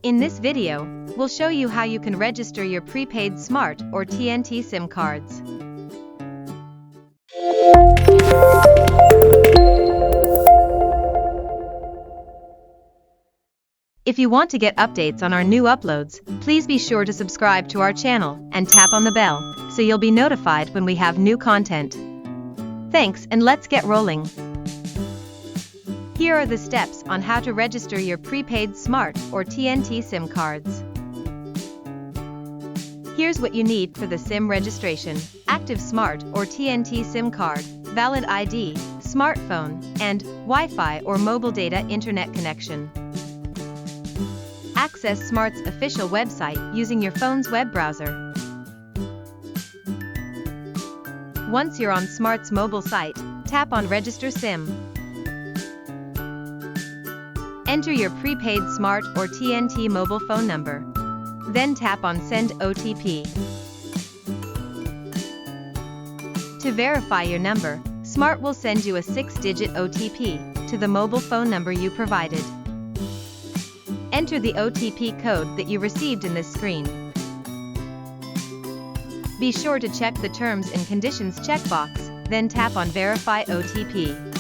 In this video, we'll show you how you can register your prepaid Smart or TNT SIM cards. If you want to get updates on our new uploads, please be sure to subscribe to our channel and tap on the bell, so you'll be notified when we have new content. Thanks, and let's get rolling. Here are the steps on how to register your prepaid Smart or TNT SIM cards. Here's what you need for the SIM registration: active Smart or TNT SIM card, valid ID, smartphone, and Wi-Fi or mobile data internet connection. Access Smart's official website using your phone's web browser. Once you're on Smart's mobile site, tap on Register SIM. Enter your prepaid Smart or TNT mobile phone number. Then tap on Send OTP. To verify your number, Smart will send you a 6-digit OTP to the mobile phone number you provided. Enter the OTP code that you received in this screen. Be sure to check the Terms and Conditions checkbox, then tap on Verify OTP.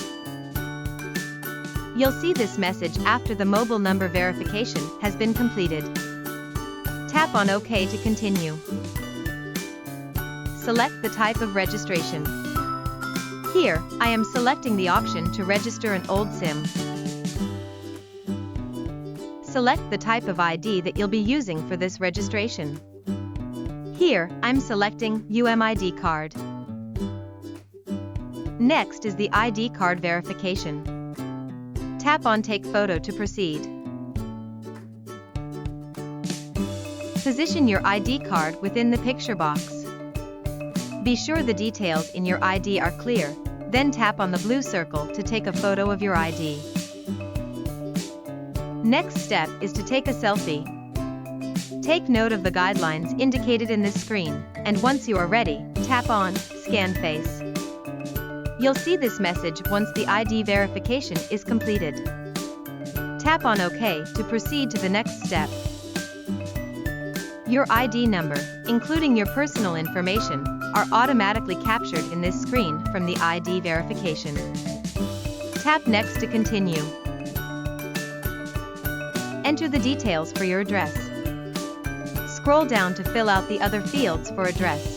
You'll see this message after the mobile number verification has been completed. Tap on OK to continue. Select the type of registration. Here, I am selecting the option to register an old SIM. Select the type of ID that you'll be using for this registration. Here, I'm selecting UMID card. Next is the ID card verification. Tap on Take Photo to proceed. Position your ID card within the picture box. Be sure the details in your ID are clear, then tap on the blue circle to take a photo of your ID. Next step is to take a selfie. Take note of the guidelines indicated in this screen, and once you are ready, tap on Scan Face. You'll see this message once the ID verification is completed. Tap on OK to proceed to the next step. Your ID number, including your personal information, are automatically captured in this screen from the ID verification. Tap Next to continue. Enter the details for your address. Scroll down to fill out the other fields for address.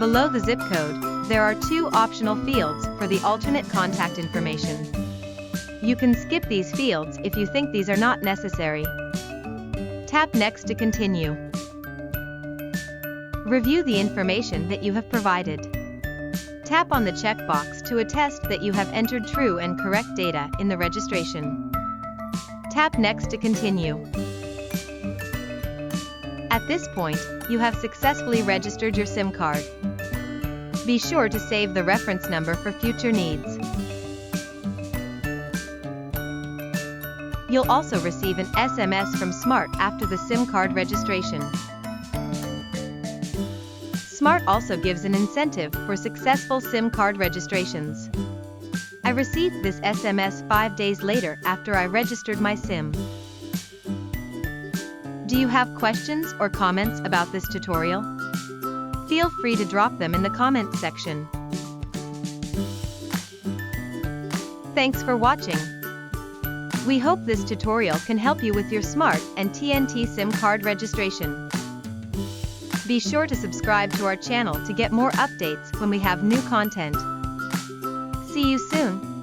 Below the zip code, there are 2 optional fields for the alternate contact information. You can skip these fields if you think these are not necessary. Tap Next to continue. Review the information that you have provided. Tap on the checkbox to attest that you have entered true and correct data in the registration. Tap Next to continue. At this point, you have successfully registered your SIM card. Be sure to save the reference number for future needs. You'll also receive an SMS from Smart after the SIM card registration. Smart also gives an incentive for successful SIM card registrations. I received this SMS 5 days later after I registered my SIM. Do you have questions or comments about this tutorial? Feel free to drop them in the comments section. Thanks for watching. We hope this tutorial can help you with your Smart and TNT SIM card registration. Be sure to subscribe to our channel to get more updates when we have new content. See you soon!